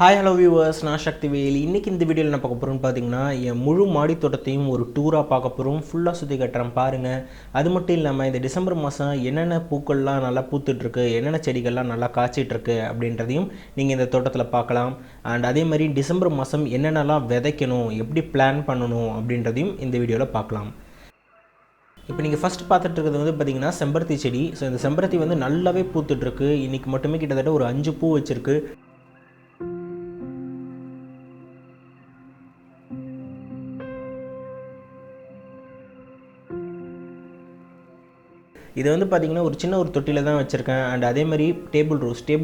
Hi hello viewers, நான் Sakthivel. இன்னைக்கு இந்த வீடியோல நான் பார்க்க போறேன்னு பாத்தீங்கன்னா என் முழு மாடி தோட்டத்தையும் ஒரு டூரா பார்க்க போறோம். ஃபுல்லா சுத்தி காட்டுறேன் பாருங்க. அது மட்டும் இல்லாம இந்த டிசம்பர் மாசம் என்னென்ன பூக்கள்லாம் நல்லா பூத்துட்டு இருக்கு, என்னென்ன செடிகள்லாம் நல்லா காய்ச்சிட்டு இருக்கு அப்படின்றதையும் நீங்க இந்த தோட்டத்துல பார்க்கலாம். and அதே மாதிரி டிசம்பர் மாசம் என்னென்னலாம் விதைக்கணும், எப்படி பிளான் பண்ணணும் அப்படின்றதையும் இந்த வீடியோல பார்க்கலாம். இப்போ நீங்கள் ஃபஸ்ட் பார்த்துட்டு இருக்கிறது வந்து பார்த்தீங்கன்னா செம்பருத்தி செடி. ஸோ இந்த செம்பருத்தி வந்து நல்லாவே பூத்துட்ருக்கு. இன்றைக்கி மட்டுமே கிட்டத்தட்ட ஒரு 5 பூ வச்சுருக்கு. இது வந்து பார்த்திங்கன்னா ஒரு சின்ன ஒரு தொட்டியில் தான் வச்சுருக்கேன். அண்ட் அதேமாதிரி டேபிள்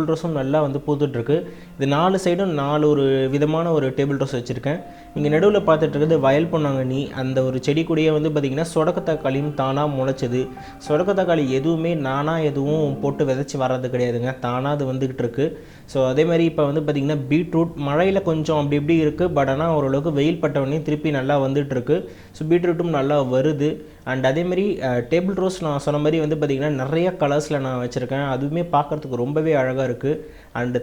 ரோஸும் நல்லா வந்து பூத்துட்ருக்கு. இது 4 சைடும் 4 ஒரு விதமான ஒரு டேபிள் ரோஸ் வச்சுருக்கேன். இங்கே நடுவில் பார்த்துட்ருக்குது வயல் பொன்னாங்கண்ணி. அந்த ஒரு செடி கூடயே வந்து பார்த்திங்கன்னா சொடக்கு தக்காளியும் தானாக முளைச்சது. சொடக்கு தக்காளி எதுவுமே நானாக எதுவும் போட்டு விதைச்சி வர்றது கிடையாதுங்க, தானாக அது வந்துக்கிட்டு இருக்குது. ஸோ அதேமாதிரி இப்போ வந்து பார்த்திங்கன்னா பீட்ரூட் மழையில் கொஞ்சம் அப்படி இப்படி இருக்குது, பட் ஆனால் ஓரளவுக்கு வெயில் பட்டவொடனே திருப்பி நல்லா வந்துட்டுருக்கு. ஸோ பீட்ரூட்டும் நல்லா வருது. அண்ட் அதேமாதிரி டேபிள் ரோஸ் நான் சொன்ன மாதிரி வந்து பார்த்திங்கன்னா நிறைய கலர்ஸில் நான் வச்சுருக்கேன். அதுவுமே பார்க்குறதுக்கு ரொம்பவே அழகாக இருக்குது. அண்டு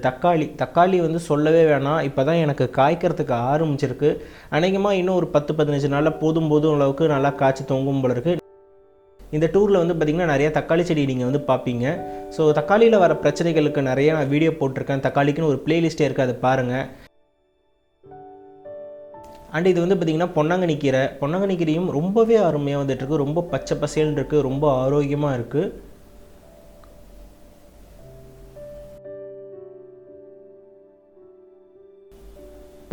தக்காளி வந்து சொல்லவே வேணாம், இப்போ தான் எனக்கு காய்க்கிறதுக்கு ஆரம்பிச்சிருக்கு. அநேகமாக இன்னும் ஒரு 10-15 நாளில் போதும் அளவுக்கு நல்லா காய்ச்சி தொங்கும் போல இருக்குது. இந்த டூரில் வந்து பார்த்திங்கன்னா நிறைய தக்காளி செடி நீங்கள் வந்து பார்ப்பீங்க. ஸோ தக்காளியில் வர பிரச்சனைகளுக்கு நிறைய நான் வீடியோ போட்டிருக்கேன். தக்காளிக்குன்னு ஒரு பிளேலிஸ்ட்டே இருக்குது, அதை பாருங்கள். அண்ட் இது வந்து பார்த்திங்கன்னா பொன்னாங்கண்ணி கீரையும் ரொம்பவே அருமையாக வந்துட்டுருக்கு. ரொம்ப பச்சை பசேல்னு இருக்குது, ரொம்ப ஆரோக்கியமாக இருக்குது.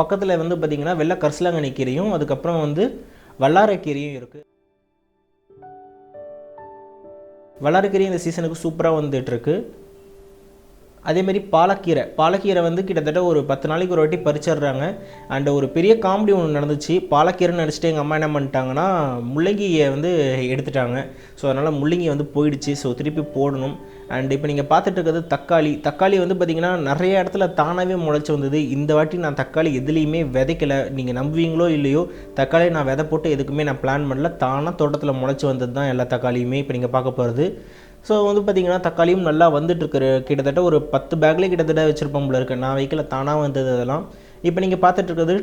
பக்கத்தில் வந்து பார்த்திங்கன்னா வெள்ளை கரிசலாங்கண்ணி கீரையும் அதுக்கப்புறம் வந்து வல்லாரைக்கீரையும் இருக்குது. வல்லாரைக்கீரை இந்த சீசனுக்கு சூப்பராக வந்துட்டுருக்கு. அதேமாரி பாலக்கீரை வந்து கிட்டத்தட்ட ஒரு 10 நாளைக்கு ஒரு வாட்டி பறிச்சிடுறாங்க. அண்ட் ஒரு பெரிய காமெடி ஒன்று நடந்துச்சு. பாலக்கீரைன்னு நினச்சிட்டு எங்கள் அம்மா என்ன பண்ணிட்டாங்கன்னா முள்ளங்கியை வந்து எடுத்துட்டாங்க. ஸோ அதனால் முள்ளங்கி வந்து போயிடுச்சு. ஸோ திருப்பி போடணும். அண்ட் இப்போ நீங்கள் பார்த்துட்டு இருக்கிறது தக்காளி வந்து பார்த்திங்கன்னா நிறைய இடத்துல தானாகவே முளைச்சி வந்தது. இந்த வாட்டி நான் தக்காளி எதுலேயுமே விதைக்கலை. நீங்கள் நம்புவீங்களோ இல்லையோ, தக்காளி நான் விதை போட்டு எதுக்குமே நான் பிளான் பண்ணல. தானாக தோட்டத்தில் முளைச்சி வந்தது தான் எல்லா தக்காளியுமே இப்போ நீங்கள் பார்க்க போகிறது. ஸோ வந்து பார்த்திங்கன்னா தக்காளியும் நல்லா வந்துட்டுருக்கு. கிட்டத்தட்ட ஒரு 10 பேக்லேயே கிட்டத்தட்ட வச்சுருப்போம் போல இருக்குது. நான் வைக்கல, தானாக வந்தது அதெல்லாம். இப்போ நீங்கள் பார்த்துட்ருக்கிறது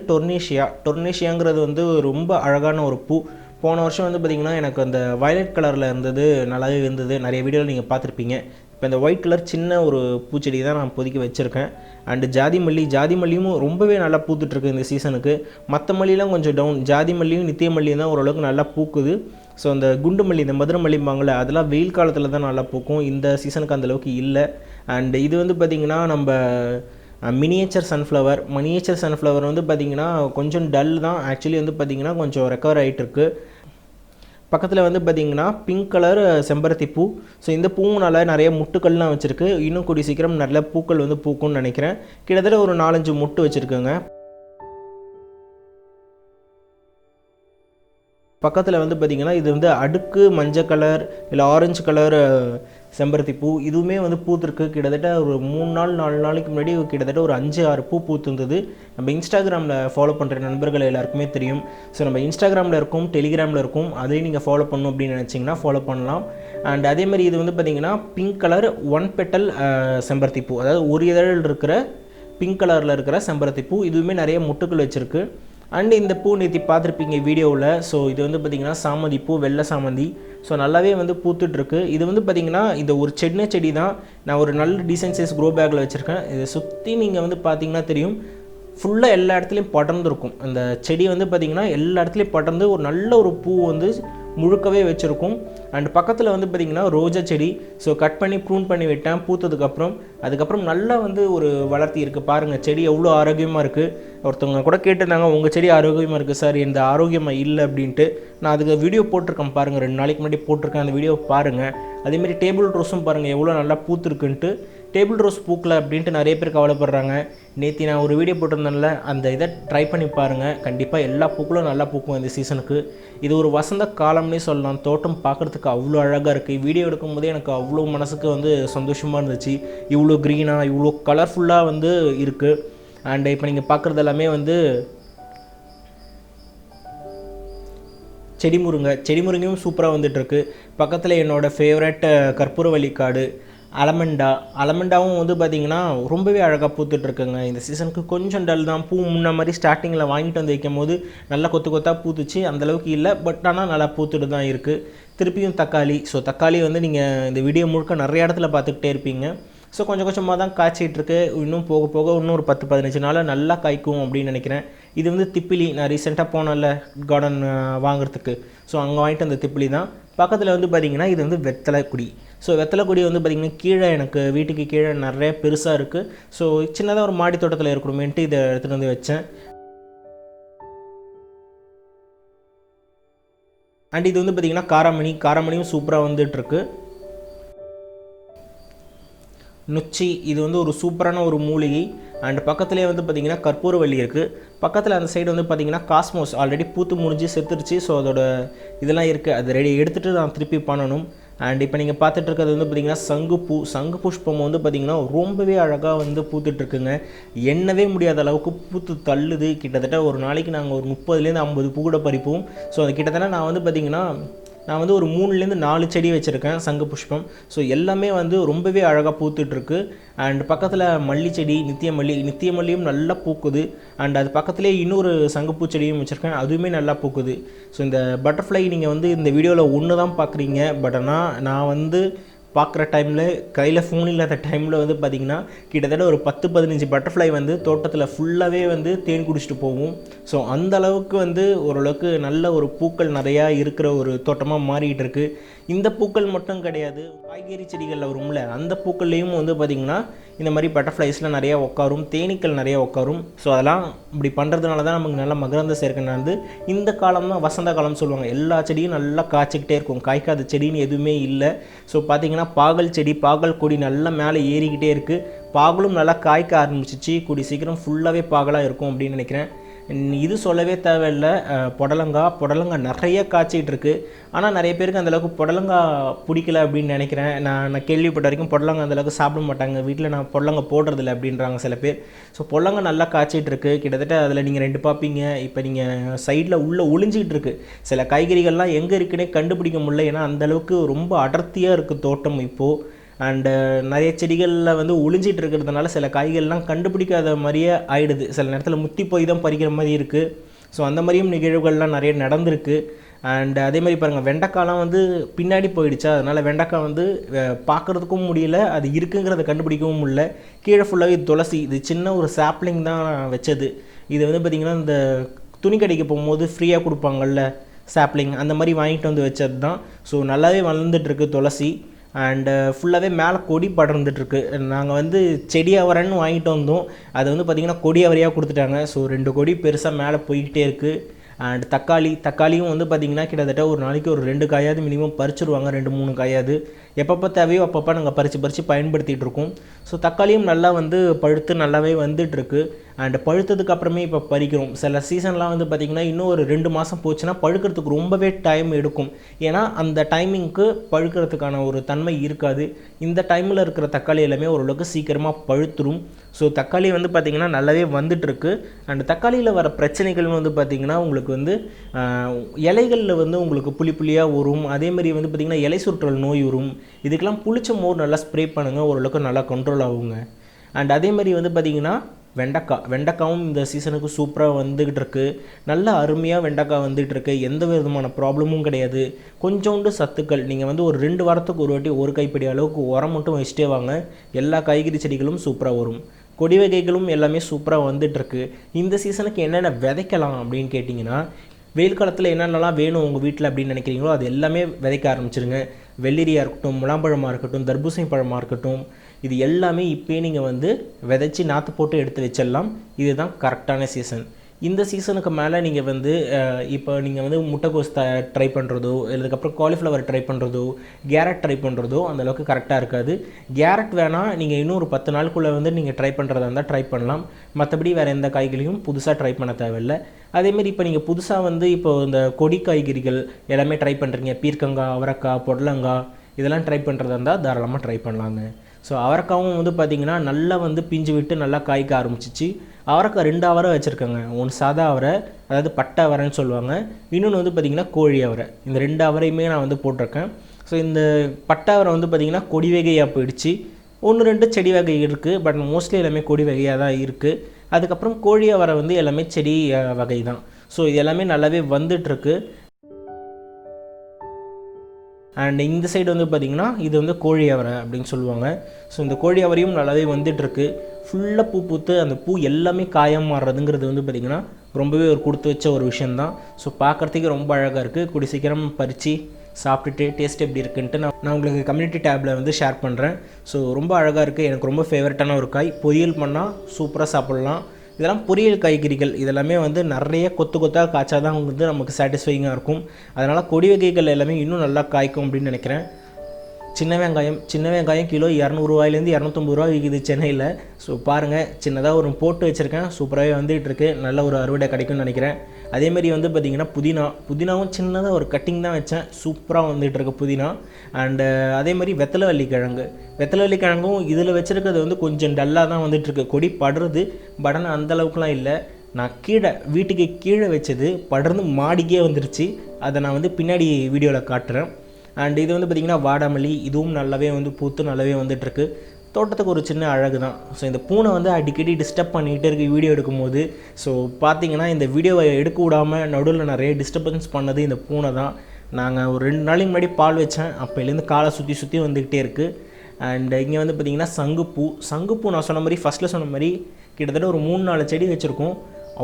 டொர்னேஷியாங்கிறது வந்து ரொம்ப அழகான ஒரு பூ. போன வருஷம் வந்து பார்த்திங்கன்னா எனக்கு அந்த வயலட் கலரில் இருந்தது, நல்லாவே இருந்தது. நிறைய வீடியோவில் நீங்கள் பார்த்துருப்பீங்க. இப்போ இந்த ஒயிட் கலர் சின்ன ஒரு பூச்செடி தான் நான் இப்போதைக்கு வச்சுருக்கேன். அண்டு ஜாதி மல்லியும் ரொம்பவே நல்லா பூத்துட்ருக்கு இந்த சீசனுக்கு. மற்ற மல்லியெலாம் கொஞ்சம் டவுன். ஜாதி மல்லியும் நித்திய மல்லியும் தான் ஓரளவுக்கு நல்லா பூக்குது. ஸோ அந்த குண்டு மல்லி, இந்த மதுரை மல்லிம்பாங்களே, அதெல்லாம் வெயில் காலத்தில் தான் நல்லா பூக்கும். இந்த சீசனுக்கு அந்தளவுக்கு இல்லை. அண்டு இது வந்து பார்த்திங்கன்னா நம்ம மினியேச்சர் சன்ஃப்ளவர் வந்து பார்த்திங்கன்னா கொஞ்சம் டல் தான். ஆக்சுவலி வந்து பார்த்திங்கன்னா கொஞ்சம் ரெக்கவர் ஆகிட்டுருக்கு. பக்கத்தில் வந்து பார்த்திங்கன்னா பிங்க் கலர் செம்பருத்தி பூ. ஸோ இந்த பூவும் நல்லா நிறைய முட்டுக்கள்லாம் வச்சுருக்கு. இன்னும் கூடிய சீக்கிரம் நல்ல பூக்கள் வந்து பூக்கும்னு நினைக்கிறேன். கிட்டத்தட்ட ஒரு 4-5 முட்டு வச்சுருக்குங்க. பக்கத்தில் வந்து பார்த்திங்கன்னா இது வந்து அடுக்கு மஞ்சள் கலர் இல்லை ஆரஞ்சு கலர் செம்பருத்தி பூ. இதுவுமே வந்து பூத்துருக்கு. கிட்டத்தட்ட ஒரு 3-4 நாளைக்கு முன்னாடி கிட்டத்தட்ட ஒரு 5-6 பூ பூத்துருந்தது. நம்ம இன்ஸ்டாகிராமில் ஃபாலோ பண்ணுற நண்பர்கள் எல்லாருக்குமே தெரியும். ஸோ நம்ம இன்ஸ்டாகிராமில் இருக்கும், டெலிகிராமில் இருக்கும். அதையும் நீங்கள் ஃபாலோ பண்ணணும் அப்படின்னு நினச்சிங்கன்னா ஃபாலோ பண்ணலாம். அண்ட் அதேமாதிரி இது வந்து பார்த்திங்கன்னா பிங்க் கலர் 1 பெட்டல் செம்பருத்தி பூ, அதாவது ஒரு இதழ் இருக்கிற பிங்க் கலரில் இருக்கிற செம்பருத்தி பூ. இதுவுமே நிறைய முட்டுக்கள் வச்சுருக்கு. அண்டு இந்த பூ நேற்று பார்த்துருப்பீங்க வீடியோவில். ஸோ இது வந்து பார்த்திங்கன்னா சாமந்தி பூ, வெள்ளை சாமந்தி. ஸோ நல்லாவே வந்து பூத்துட்ருக்கு. இது வந்து பார்த்திங்கன்னா இந்த ஒரு செடி தான் நான் ஒரு நல்ல டீசென்ட் சைஸ் க்ரோ பேக்கில் வச்சுருக்கேன். இதை சுற்றி நீங்கள் வந்து பார்த்திங்கன்னா தெரியும், ஃபுல்லாக எல்லா இடத்துலையும் படர்ந்துருக்கும். அந்த செடி வந்து பார்த்திங்கன்னா எல்லா இடத்துலையும் படர்ந்து ஒரு நல்ல ஒரு பூ வந்து முழுக்கவே வச்சுருக்கும். அண்ட் பக்கத்தில் வந்து பார்த்திங்கன்னா ரோஜா செடி. ஸோ கட் பண்ணி ப்ரூன் பண்ணி விட்டேன் அதுக்கப்புறம் நல்லா வந்து ஒரு வளர்த்தி இருக்குது. பாருங்கள் செடி எவ்வளோ ஆரோக்கியமாக இருக்குது. ஒருத்தவங்க கூட கேட்டிருந்தாங்க, உங்கள் செடி ஆரோக்கியமாக இருக்குது சார், இந்த ஆரோக்கியமாக இல்லை அப்படின்ட்டு. நான் அதுக்கு வீடியோ போட்டிருக்கேன் பாருங்கள், 2 நாளைக்கு முன்னாடி போட்டிருக்கேன். அந்த வீடியோ பாருங்கள். அதேமாதிரி டேபிள் ரோஸும் பாருங்கள் எவ்வளோ நல்லா பூத்துருக்குன்ட்டு. டேபிள் ரோஸ் பூக்கலை அப்படின்ட்டு நிறைய பேர் கவலைப்படுறாங்க. நேற்று நான் ஒரு வீடியோ போட்டிருந்தேன்ல, அந்த இதை ட்ரை பண்ணி பாருங்கள். கண்டிப்பாக எல்லா பூக்களும் நல்லா பூக்கும் இந்த சீசனுக்கு. இது ஒரு வசந்த காலம்னே சொல்லலாம். தோட்டம் பார்க்குறதுக்கு அவ்வளோ அழகாக இருக்குது. வீடியோ எடுக்கும்போதே எனக்கு அவ்வளோ மனசுக்கு வந்து சந்தோஷமாக இருந்துச்சு. இவ்வளோ க்ரீனாக இவ்வளோ கலர்ஃபுல்லாக வந்து இருக்குது. அண்ட் இப்போ நீங்கள் பார்க்குறது எல்லாமே வந்து செடி முருங்கையும் சூப்பராக வந்துட்டுருக்கு. பக்கத்தில் என்னோடய ஃபேவரட் கற்பூரவள்ளி காடு. அலமண்டாவும் வந்து பார்த்திங்கன்னா ரொம்பவே அழகாக பூத்துட்ருக்குங்க. இந்த சீசனுக்கு கொஞ்சம் டல் தான். பூ முன்ன மாதிரி ஸ்டார்டிங்கில் வாங்கிட்டு வந்து வைக்கும் போது நல்லா கொத்து கொத்தாக பூத்துச்சு, அந்தளவுக்கு இல்லை. பட் ஆனால் நல்லா பூத்துட்டு தான் இருக்குது. திருப்பியும் தக்காளி. ஸோ தக்காளி வந்து நீங்கள் இந்த வீடியோ முழுக்க நிறைய இடத்துல பார்த்துக்கிட்டே இருப்பீங்க. ஸோ கொஞ்சம் கொஞ்சமாக தான் காய்ச்சிட்ருக்கு. இன்னும் போக போக இன்னும் ஒரு 10-15 நாளில் நல்லா காய்க்கும் அப்படின்னு நினைக்கிறேன். இது வந்து திப்பிலி. நான் ரீசெண்டாக போனேன்ல கார்டன் வாங்குறதுக்கு, ஸோ அங்கே வாங்கிட்டு அந்த திப்பிலி தான். பக்கத்தில் வந்து பார்த்திங்கன்னா இது வந்து வெத்தலை கொடி. ஸோ வெத்தலை கொடி வந்து பார்த்திங்கன்னா கீழே எனக்கு வீட்டுக்கு கீழே நிறைய பெருசாக இருக்குது. ஸோ சின்னதாக ஒரு மாடி தோட்டத்தில் இருக்கணுமேன்ட்டு இதை எடுத்துகிட்டு வந்து வச்சேன். அண்ட் இது வந்து பார்த்திங்கன்னா காராமணியும் சூப்பராக வந்துட்டுருக்கு. நொச்சி, இது வந்து ஒரு சூப்பரான ஒரு மூலிகை. அண்ட் பக்கத்துலேயே வந்து பார்த்திங்கன்னா கற்பூரவள்ளி இருக்குது. பக்கத்தில் அந்த சைடு வந்து பார்த்திங்கன்னா காஸ்மோஸ் ஆல்ரெடி பூத்து முடிஞ்சு செத்துருச்சு. ஸோ அதோட இதெல்லாம் இருக்குது, அது ரெடி எடுத்துகிட்டு நான் திருப்பி பண்ணணும். அண்ட் இப்போ நீங்கள் பார்த்துட்டு இருக்கிறது வந்து பார்த்திங்கன்னா சங்கு புஷ்பம் வந்து பார்த்திங்கன்னா ரொம்பவே அழகாக வந்து பூத்துட்ருக்குங்க. எண்ணவே முடியாத அளவுக்கு பூத்து தள்ளுது. கிட்டத்தட்ட ஒரு நாளைக்கு நாங்கள் ஒரு 30லேருந்து 50 பூ கூட பறிப்போம். ஸோ அது கிட்டத்தட்ட நான் வந்து பார்த்திங்கன்னா ஒரு 3லேருந்து 4 செடி வச்சுருக்கேன் சங்கு புஷ்பம். ஸோ எல்லாமே வந்து ரொம்பவே அழகாக பூத்துட்ருக்கு. அண்ட் பக்கத்தில் மல்லி செடி, நித்திய மல்லியும் நல்லா பூக்குது. அண்ட் அது பக்கத்துலேயே இன்னொரு சங்குப்பூ செடியும் வச்சுருக்கேன், அதுவுமே நல்லா பூக்குது. ஸோ இந்த பட்டர்ஃப்ளை நீங்கள் வந்து இந்த வீடியோவில் ஒன்று தான் பார்க்குறீங்க. பட் ஆனால் நான் வந்து பார்க்குற டைமில் கையில் ஃபோன் இல்லாத டைமில் வந்து பார்த்திங்கன்னா கிட்டத்தட்ட ஒரு 10-15 பட்டர்ஃப்ளை வந்து தோட்டத்தில் ஃபுல்லாகவே வந்து தேன் குடிச்சிட்டு போகும். ஸோ அந்த அளவுக்கு வந்து ஓரளவுக்கு நல்ல ஒரு பூக்கள் நிறையா இருக்கிற ஒரு தோட்டமாக மாறிக்கிட்டு இருக்குது. இந்த பூக்கள் மட்டும் கிடையாது, காய்கறி செடிகளில் வரும்ல அந்த பூக்கள்லேயும் வந்து பார்த்திங்கன்னா இந்த மாதிரி பட்டர்ஃப்ளைஸ்லாம் நிறையா உட்காரும், தேனீக்கள் நிறையா உட்காரும். ஸோ அதெல்லாம் இப்படி பண்ணுறதுனால தான் நமக்கு நல்லா மகரந்த சேர்க்கை நடந்து இந்த காலம் தான் வசந்த காலம்னு சொல்லுவாங்க. எல்லா செடியும் நல்லா காய்ச்சிக்கிட்டே இருக்கும், காய்க்காத செடின்னு எதுவுமே இல்லை. ஸோ பார்த்திங்கன்னா பாகல் கொடி நல்லா மேலே ஏறிக்கிட்டே இருக்குது. பாகலும் நல்லா காய்க்க ஆரம்பிச்சிச்சு. கூடி சீக்கிரம் ஃபுல்லாகவே பாகலாக இருக்கும் அப்படின்னு நினைக்கிறேன். இது சொல்லவே தேவையில்லை. புடலங்காய் நிறைய காய்ச்சிக்கிட்டு இருக்குது. ஆனால் நிறைய பேருக்கு அந்தளவுக்கு புடலங்காய் பிடிக்கல அப்படின்னு நினைக்கிறேன். நான் கேள்விப்பட்ட வரைக்கும் புடலங்காய் அந்தளவுக்கு சாப்பிட மாட்டாங்க, வீட்டில் நான் புடலங்காய் போடுறதில்ல அப்படின்றாங்க சில பேர். ஸோ புடலங்காய் நல்லா காய்ச்சிட்டு இருக்குது. கிட்டத்தட்ட அதில் நீங்கள் 2 பார்ப்பீங்க. இப்போ நீங்கள் சைடில் உள்ளே ஒளிஞ்சிக்கிட்டு இருக்குது. சில காய்கறிகள்லாம் எங்கே இருக்குன்னே கண்டுபிடிக்க முடியல, ஏன்னா அந்தளவுக்கு ரொம்ப அடர்த்தியாக இருக்குது தோட்டம் இப்போது. அண்டு நிறைய செடிகளில் வந்து ஒளிஞ்சிட்டு இருக்கிறதுனால சில காய்கள்லாம் கண்டுபிடிக்காத மாதிரியே ஆகிடுது. சில நேரத்தில் முத்தி போய் தான் பறிக்கிற மாதிரி இருக்குது. ஸோ அந்த மாதிரியும் நிகழ்வுகள்லாம் நிறைய நடந்திருக்கு. அண்ட் அதே மாதிரி பாருங்கள், வெண்டைக்காய்லாம் வந்து பின்னாடி போயிடுச்சா, அதனால் வெண்டைக்காய் வந்து பார்க்குறதுக்கும் முடியல, அது இருக்குங்கிறத கண்டுபிடிக்கவும் முடியல. கீழே ஃபுல்லாகவே துளசி, இது சின்ன ஒரு சாப்ளிங் தான் வச்சது. இது வந்து பார்த்திங்கன்னா இந்த துணி கடைக்கு போகும்போது ஃப்ரீயாக கொடுப்பாங்கள்ல சாப்ளிங், அந்த மாதிரி வாங்கிட்டு வந்து வச்சது தான். ஸோ நல்லாவே வளர்ந்துட்டுருக்கு துளசி. அண்டு ஃபுல்லாகவே மேலே கொடி படர்ந்துட்டுருக்கு. நாங்கள் வந்து செடி அவரைன்னு வாங்கிட்டு வந்தோம், அதை வந்து பார்த்திங்கன்னா கொடி அவரையாக கொடுத்துட்டாங்க. ஸோ 2 கொடி பெருசாக மேலே போய்கிட்டே இருக்குது. அண்ட் தக்காளியும் வந்து பார்த்திங்கன்னா கிட்டத்தட்ட ஒரு நாளைக்கு ஒரு 2 காயாவது மினிமம் பறிச்சிருவாங்க, 2-3 காயாவது. எப்பப்போ தேவையோ அப்பப்போ நாங்கள் பறித்து பயன்படுத்திகிட்டு இருக்கோம். ஸோ தக்காளியும் நல்லா வந்து பழுத்து நல்லாவே வந்துட்டுருக்கு. அண்ட் பழுத்ததுக்கு அப்புறமே இப்போ பறிக்கிறோம். சில சீசன்லாம் வந்து பார்த்திங்கன்னா இன்னும் ஒரு 2 மாதம் போச்சுன்னா பழுக்கிறதுக்கு ரொம்பவே டைம் எடுக்கும். ஏன்னா அந்த டைமிங்க்கு பழுக்கிறதுக்கான ஒரு தன்மை இருக்காது. இந்த டைமில் இருக்கிற தக்காளி எல்லாமே ஓரளவுக்கு சீக்கிரமாக பழுத்துரும். ஸோ தக்காளி வந்து பார்த்திங்கன்னா நல்லாவே வந்துட்டுருக்கு. அண்ட் தக்காளியில் வர பிரச்சனைகள்னு வந்து பார்த்திங்கன்னா உங்களுக்கு வந்து இலைகளில் வந்து உங்களுக்கு புளியாக வரும். அதேமாதிரி வந்து பார்த்திங்கன்னா இலை சுற்றல் நோய் வரும். இதுக்கெல்லாம் புளிச்ச மோர் நல்லா ஸ்ப்ரே பண்ணுங்கள், ஓரளவுக்கு நல்லா கண்ட்ரோல் ஆகுங்க. அண்ட் அதேமாதிரி வந்து பார்த்திங்கன்னா வெண்டைக்காவும் இந்த சீசனுக்கு சூப்பராக வந்துக்கிட்டு இருக்குது. நல்ல அருமையாக வெண்டைக்காய் வந்துகிட்ருக்கு. எந்த விதமான ப்ராப்ளமும் கிடையாது. கொஞ்சோண்டு சத்துக்கள் நீங்கள் வந்து ஒரு 2 வாரத்துக்கு ஒரு வாட்டி 1 கைப்பிடி அளவுக்கு உரம் மட்டும் வச்சுட்டே வாங்க, எல்லா காய்கறி செடிகளும் சூப்பராக வரும். கொடி வகைகளும் எல்லாமே சூப்பராக வந்துட்டுருக்கு. இந்த சீசனுக்கு என்னென்ன விதைக்கலாம் அப்படின்னு கேட்டிங்கன்னா, வெயில் காலத்தில் என்னென்னலாம் வேணும் உங்கள் வீட்டில் அப்படின்னு நினைக்கிறீங்களோ அது எல்லாமே விதைக்க ஆரம்பிச்சிருங்க. வெள்ளரியாக இருக்கட்டும், முலாம்பழமாக இருக்கட்டும், தர்பூசணி பழமாக இருக்கட்டும், இது எல்லாமே இப்போயே நீங்கள் வந்து விதைச்சி நாற்று போட்டு எடுத்து வச்சிடலாம். இதுதான் கரெக்டான சீசன். இந்த சீசனுக்கு மேலே நீங்கள் வந்து இப்போ நீங்கள் வந்து முட்டைக்கோஸ் ட்ரை பண்ணுறதோ, இதுக்கப்புறம் காலிஃப்ளவர் ட்ரை பண்ணுறதோ, கேரட் ட்ரை பண்ணுறதோ அந்தளவுக்கு கரெக்டாக இருக்காது. கேரட் வேணால் நீங்கள் இன்னும் ஒரு 10 நாளுக்குள்ளே வந்து நீங்கள் ட்ரை பண்ணுறதா இருந்தால் ட்ரை பண்ணலாம். மற்றபடி வேறு எந்த காய்கறியும் புதுசாக ட்ரை பண்ண தேவையில்லை. அதேமாரி இப்போ நீங்கள் புதுசாக வந்து இப்போ இந்த கொடி காய்கறிகள் எல்லாமே ட்ரை பண்ணுறீங்க, பீர்க்கங்காய், அவரைக்காய், புடலங்காய், இதெல்லாம் ட்ரை பண்ணுறதா இருந்தால் தாராளமாக ட்ரை பண்ணலாங்க. ஸோ அவரைக்காவும் வந்து பார்த்திங்கன்னா நல்லா வந்து பிஞ்சு விட்டு நல்லா காய்க்க ஆரம்பிச்சிச்சு. அவரைக்காய் 2 அவரை வச்சுருக்கேங்க. ஒன்று சாதா அவரை, அதாவது பட்டை அவரைன்னு சொல்லுவாங்க, இன்னொன்று வந்து பார்த்திங்கன்னா கோழி அவரை. இந்த 2 அவரையுமே நான் வந்து போட்டிருக்கேன். ஸோ இந்த பட்டாவரை வந்து பார்த்திங்கன்னா கொடி வகையாக போயிடுச்சு. 1-2 செடி வகை இருக்குது, பட் மோஸ்ட்லி எல்லாமே கொடி வகையாக தான் இருக்குது. அதுக்கப்புறம் கோழி அவரை வந்து எல்லாமே செடி வகை தான். ஸோ இது எல்லாமே நல்லாவே வந்துட்டுருக்கு. அண்ட் இந்த சைடு வந்து பார்த்திங்கன்னா இது வந்து கோழி அவரை அப்படின்னு சொல்லுவாங்க. ஸோ இந்த கோழி அவரையும் நல்லாவே வந்துட்டுருக்கு. ஃபுல்லாக பூ பூத்து அந்த பூ எல்லாமே காயம் மாறுறதுங்கிறது வந்து பார்த்திங்கன்னா ரொம்பவே ஒரு கொடுத்து வச்ச ஒரு விஷயந்தான். ஸோ பார்க்குறதுக்கு ரொம்ப அழகாக இருக்குது. கூடி சீக்கிரம் பறித்து சாப்பிட்டுட்டு டேஸ்ட் எப்படி இருக்குன்ட்டு நான் உங்களுக்கு கம்யூனிட்டி டேப்பில் வந்து ஷேர் பண்ணுறேன். ஸோ ரொம்ப அழகாக இருக்குது. எனக்கு ரொம்ப ஃபேவரட்டான ஒரு காய். பொரியல் பண்ணால் சூப்பராக சாப்பிட்லாம். இதெல்லாம் பொரியல் காய்கறிகள். இதெல்லாமே வந்து நிறைய கொத்து கொத்தாக காய்ச்சா தான் வந்து நமக்கு சாட்டிஸ்ஃபைங்காக இருக்கும். அதனால் கொடி வகைகள் எல்லாமே இன்னும் நல்லா காய்க்கும் அப்படின்னு நினைக்கிறேன். சின்ன வெங்காயம் கிலோ 200 ரூபாயிலேருந்து 250 ரூபா விற்கிது சென்னையில். ஸோ பாருங்கள், சின்னதாக ஒரு போட்டு வச்சுருக்கேன். சூப்பராகவே வந்துகிட்ருக்கு. நல்ல ஒரு அறுவடை கிடைக்கும்னு நினைக்கிறேன். அதேமாதிரி வந்து பார்த்திங்கன்னா புதினாவும் சின்னதாக ஒரு கட்டிங் தான் வச்சேன். சூப்பராக வந்துகிட்ருக்கு புதினா. அண்டு அதேமாதிரி வெத்தலை கிழங்கும் இதில் வச்சுருக்கிறது வந்து கொஞ்சம் டல்லாக தான் வந்துட்டுருக்கு. கொடி படுறது, பட் ஆனால் அந்தளவுக்குலாம் இல்லை. நான் வீட்டுக்கு கீழே வச்சது படர்ந்து மாடிக்கே வந்துருச்சு. அதை நான் வந்து பின்னாடி வீடியோவில் காட்டுறேன். அண்ட் இது வந்து பார்த்திங்கன்னா வாடாமல்லி. இதுவும் நல்லாவே வந்து பூத்து நல்லாவே வந்துட்டுருக்கு. தோட்டத்துக்கு ஒரு சின்ன அழகு தான். ஸோ இந்த பூனை வந்து அடிக்கடி டிஸ்டர்ப் பண்ணிகிட்டே இருக்குது வீடியோ எடுக்கும்போது. ஸோ பார்த்திங்கன்னா இந்த வீடியோவை எடுக்க விடாமல் நடுவில் நிறைய டிஸ்டர்பன்ஸ் பண்ணது இந்த பூனை தான். நாங்கள் ஒரு 2 நாளைக்கு முன்னாடி பால் வச்சேன். அப்போலேருந்து காலை சுற்றி வந்துக்கிட்டே இருக்குது. அண்ட் இங்கே வந்து பார்த்திங்கன்னா சங்குப்பூ நான் சொன்ன மாதிரி ஃபஸ்ட்டில் சொன்ன மாதிரி கிட்டத்தட்ட ஒரு 3-4 செடி வச்சுருக்கோம்.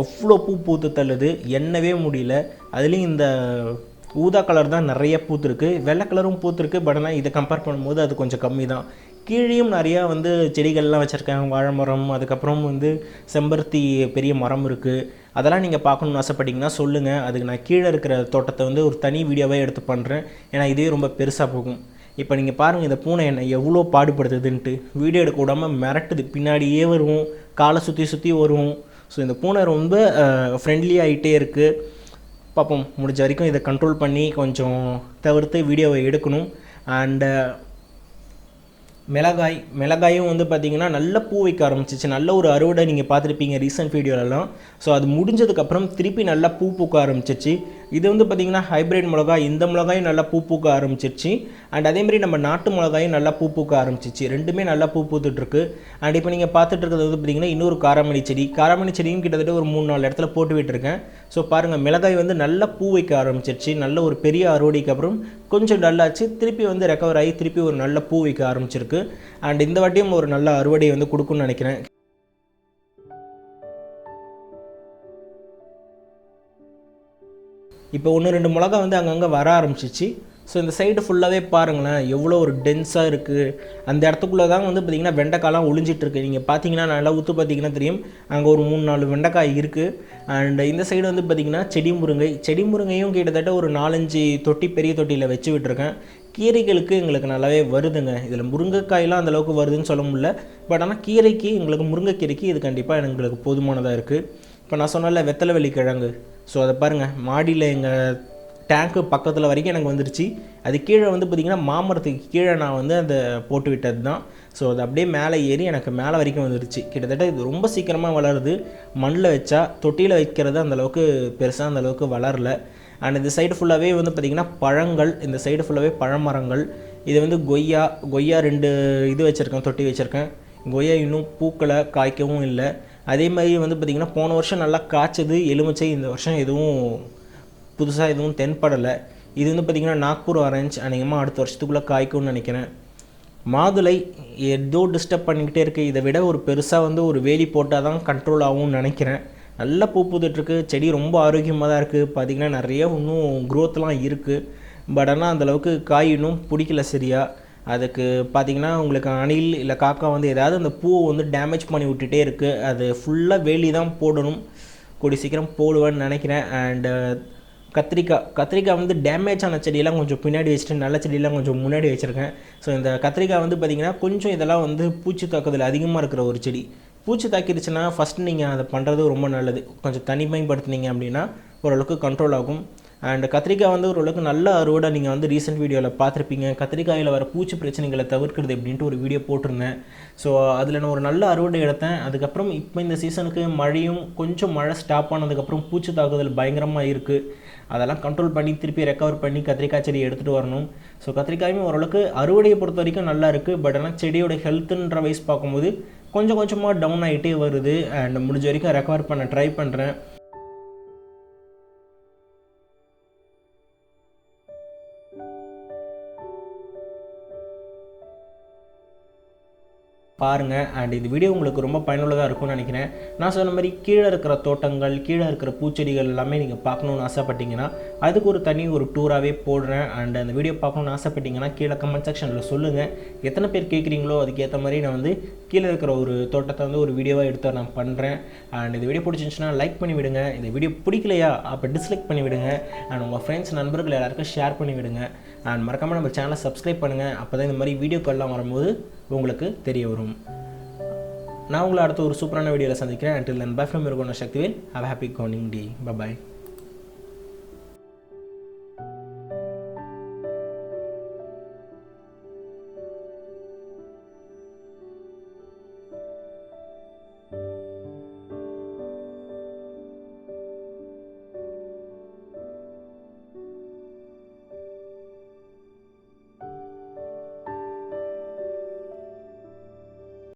அவ்வளோ பூத்து தள்ளுது, எண்ணவே முடியல. அதுலேயும் இந்த ஊதா கலர் தான் நிறைய பூத்துருக்கு. வெள்ளை கலரும் பூத்துருக்கு, பட் ஆனால் இதை கம்பேர் பண்ணும்போது அது கொஞ்சம் கம்மி தான். கீழேயும் நிறையா வந்து செடிகள்லாம் வச்சுருக்கேன். வாழை மரம், அதுக்கப்புறம் வந்து செம்பருத்தி பெரிய மரம் இருக்குது. அதெல்லாம் நீங்கள் பார்க்கணுன்னு ஆசைப்பட்டீங்கன்னா சொல்லுங்கள். அதுக்கு நான் கீழே இருக்கிற தோட்டத்தை வந்து ஒரு தனி வீடியோவே எடுத்து பண்ணுறேன். ஏன்னா இதுவே ரொம்ப பெருசாக போகும். இப்போ நீங்கள் பாருங்கள், இந்த பூனை என்னை எவ்வளோ பாடுபடுத்துதுன்ட்டு. வீடியோ எடுக்க விடாமல் மிரட்டுது. பின்னாடியே வருவோம், காலை சுற்றி வருவோம். ஸோ இந்த பூனை ரொம்ப ஃப்ரெண்ட்லி ஆகிட்டே இருக்குது. பார்ப்போம், முடிஞ்ச வரைக்கும் இதை கண்ட்ரோல் பண்ணி கொஞ்சம் தவிர்த்து வீடியோவை எடுக்கணும். அண்டு மிளகாயும் வந்து பார்த்திங்கன்னா நல்ல பூ வைக்க ஆரம்பிச்சிச்சு. நல்ல ஒரு அறுவடை நீங்கள் பார்த்துருப்பீங்க ரீசெண்ட் வீடியோலலாம். ஸோ அது முடிஞ்சதுக்கப்புறம் திருப்பி நல்லா பூ பூக்க ஆரம்பிச்சிச்சு. இது வந்து பார்த்திங்கன்னா ஹைப்ரிட் மிளகாய். இந்த மிளகாயும் நல்லா பூ பூக்க ஆரம்பிச்சிருச்சு. அண்ட் அதேமாதிரி நம்ம நாட்டு மிளகாயும் நல்லா பூ பூக்க ஆரம்பிச்சிச்சு. ரெண்டுமே நல்லா பூ பூத்துட்ருக்கு. அண்ட் இப்போ நீங்கள் பார்த்துட்டு இருக்கிறது வந்து பார்த்திங்கன்னா இன்னொரு காராமணி செடியும் கிட்டத்தட்ட ஒரு 3-4 இடத்துல போட்டு விட்டுருக்கேன். ஸோ பாருங்கள், மிளகாய் வந்து நல்லா பூ வைக்க ஆரம்பிச்சிருச்சு. நல்ல ஒரு பெரிய அறுவடைக்கு அப்புறம் கொஞ்சம் டல்லாச்சு. திருப்பி வந்து ரெக்கவர் ஆகி திருப்பி ஒரு நல்ல பூ வைக்க ஆரம்பிச்சிருக்கு. அண்ட் இந்த வாட்டியும் ஒரு நல்ல அறுவடை வந்து கொடுக்கும்னு நினைக்கிறேன். இப்போ 1-2 மிளகா வந்து அங்கங்கே வர ஆரம்பிச்சிச்சு. ஸோ இந்த சைடு ஃபுல்லாகவே பாருங்களேன், எவ்வளோ ஒரு டென்ஸாக இருக்குது. அந்த இடத்துக்குள்ளே தான் வந்து பார்த்திங்கன்னா வெண்டைக்காய்லாம் ஒளிஞ்சிட்ருக்கு. நீங்கள் பார்த்தீங்கன்னா நல்லா ஊற்று பார்த்தீங்கன்னா தெரியும், அங்கே ஒரு 3-4 வெண்டைக்காய் இருக்குது. அண்ட் இந்த சைடு வந்து பார்த்திங்கன்னா செடி முருங்கையும் கிட்டத்தட்ட ஒரு 4-5 தொட்டி பெரிய தொட்டியில் வச்சு விட்டுருக்கேன். கீரைகளுக்கு எங்களுக்கு நல்லாவே வருதுங்க. இதில் முருங்கைக்காயெலாம் அந்தளவுக்கு வருதுன்னு சொல்ல முடியல, பட் ஆனால் கீரைக்கு எங்களுக்கு முருங்கைக்கீரைக்கு இது கண்டிப்பாக எங்களுக்கு போதுமானதாக இருக்குது. இப்போ நான் சொன்னல வெத்தலை கிழங்கு. ஸோ அதை பாருங்கள், மாடியில் எங்கள் டேங்க்கு பக்கத்தில் வரைக்கும் எனக்கு வந்துருச்சு. அது கீழே வந்து பார்த்திங்கன்னா மாமரத்துக்கு கீழே நான் வந்து அதை போட்டு விட்டது தான். ஸோ அது அப்படியே மேலே ஏறி எனக்கு மேலே வரைக்கும் வந்துருச்சு. கிட்டத்தட்ட இது ரொம்ப சீக்கிரமாக வளருது. மண்ணில் வச்சா, தொட்டியில் வைக்கிறது அந்தளவுக்கு பெருசாக அந்தளவுக்கு வளரல. அண்ட் இந்த சைடு ஃபுல்லாகவே வந்து பார்த்திங்கன்னா பழங்கள். இந்த சைடு ஃபுல்லாகவே பழமரங்கள். இது வந்து கொய்யா 2 இது வச்சுருக்கேன், தொட்டி வச்சுருக்கேன். கொய்யா இன்னும் பூக்களை காய்க்கவும் இல்லை. அதே மாதிரி வந்து பார்த்திங்கன்னா போன வருஷம் நல்லா காய்ச்சது எலுமிச்சை. இந்த வருஷம் எதுவும் புதுசாக எதுவும் தென்படலை. இது வந்து பார்த்திங்கன்னா நாக்பூர் ஆரஞ்சு. அநேகமாக அடுத்த வருஷத்துக்குள்ளே காய்க்கும்னு நினைக்கிறேன். மாதுளை ஏதோ டிஸ்டர்ப் பண்ணிக்கிட்டே இருக்குது. இதை விட ஒரு பெருசாக வந்து ஒரு வேலி போட்டால் தான் கண்ட்ரோல் ஆகும்னு நினைக்கிறேன். நல்லா பூ பூத்துட்ருக்கு. செடி ரொம்ப ஆரோக்கியமாக தான் இருக்குது. பார்த்திங்கன்னா நிறைய இன்னும் க்ரோத்லாம் இருக்குது. பட் ஆனால் அந்தளவுக்கு காய் இன்னும் பிடிக்கல சரியா. அதுக்கு பார்த்திங்கன்னா உங்களுக்கு அணில் இல்லை காக்கா வந்து ஏதாவது அந்த பூவை வந்து டேமேஜ் பண்ணி விட்டுட்டே இருக்குது. அது ஃபுல்லாக வேலி தான் போடணும். கூடி சீக்கிரம் போடுவேன்னு நினைக்கிறேன். அண்டு கத்திரிக்காய் வந்து டேமேஜ் ஆன செடியெல்லாம் கொஞ்சம் பின்னாடி வச்சுட்டு நல்ல செடியெல்லாம் கொஞ்சம் முன்னாடி வச்சுருக்கேன். ஸோ இந்த கத்திரிக்காய் வந்து பார்த்திங்கன்னா கொஞ்சம் இதெல்லாம் வந்து பூச்சி தாக்குதல் அதிகமாக இருக்கிற ஒரு செடி. பூச்சி தாக்கிடுச்சுன்னா ஃபஸ்ட்டு நீங்கள் அதை பண்ணுறது ரொம்ப நல்லது. கொஞ்சம் தனிமைப்படுத்துனீங்க அப்படின்னா ஓரளவுக்கு கண்ட்ரோல் ஆகும். அண்ட் கத்திரிக்காய் வந்து ஓரளவுக்கு நல்ல அறுவடை நீங்கள் வந்து ரீசெண்ட் வீடியோவில் பார்த்துருப்பீங்க. கத்திரிக்காயில் வர பூச்சி பிரச்சனைகளை தவிர்க்கிறது எப்படின்ட்டு ஒரு வீடியோ போட்டிருந்தேன். ஸோ அதில் நான் ஒரு நல்ல அறுவடை எடுத்தேன். அதுக்கப்புறம் இப்போ இந்த சீசனுக்கு கொஞ்சம் மழை ஸ்டாப் ஆனதுக்கப்புறம் பூச்சி தாக்குதல் பயங்கரமாக இருக்குது. அதெல்லாம் கண்ட்ரோல் பண்ணி திருப்பி ரெக்கவர் பண்ணி கத்திரிக்காய் செடியை எடுத்துகிட்டு வரணும். ஸோ கத்திரிக்காயுமே ஓரளவுக்கு அறுவடையை பொறுத்த வரைக்கும் நல்லா இருக்குது. பட் ஆனால் செடியோட ஹெல்த்துன்ற வைஸ் பார்க்கும்போது கொஞ்சமாக டவுன் ஆகிட்டே வருது. அண்ட் முடிஞ்ச வரைக்கும் ரெக்கவர் பண்ண ட்ரை பண்ணுறேன். பாருங்கள். அண்ட் இந்த வீடியோ உங்களுக்கு ரொம்ப பயனுள்ளதாக இருக்கும்னு நினைக்கிறேன். நான் சொன்ன மாதிரி கீழே இருக்கிற தோட்டங்கள், கீழே இருக்கிற பூச்செடிகள் எல்லாமே நீங்கள் பார்க்கணுன்னு ஆசைப்பட்டீங்கன்னா அதுக்கு ஒரு தனி ஒரு டூராகவே போடுறேன். அண்ட் அந்த வீடியோ பார்க்கணுன்னு ஆசைப்பட்டீங்கன்னா கீழே கமெண்ட் செக்ஷனில் சொல்லுங்கள். எத்தனை பேர் கேட்குறீங்களோ அதுக்கேற்ற மாதிரி நான் வந்து கீழே இருக்கிற ஒரு தோட்டத்தை வந்து ஒரு வீடியோவாக எடுத்து நான் பண்ணுறேன். அண்ட் இந்த வீடியோ பிடிச்சிருந்துச்சுன்னா லைக் பண்ணி விடுங்க. இந்த வீடியோ பிடிக்கலையா அப்போ டிஸ்லைக் பண்ணி விடுங்க. அண்ட் உங்கள் ஃப்ரெண்ட்ஸ் நண்பர்கள் எல்லாருக்கும் ஷேர் பண்ணி விடுங்க. அண்ட் மறக்காமல் நம்ம சேனலை சப்ஸ்கிரைப் பண்ணுங்கள். அப்போ தான் இந்த மாதிரி வீடியோக்கள்லாம் வரும்போது உங்களுக்கு தெரிய வரும். நான் உங்களை அடுத்த ஒரு சூப்பரான வீடியோவில் சந்திக்கிறேன். Until then, bye from your Sakthivel. Have a happy gardening day. Bye bye.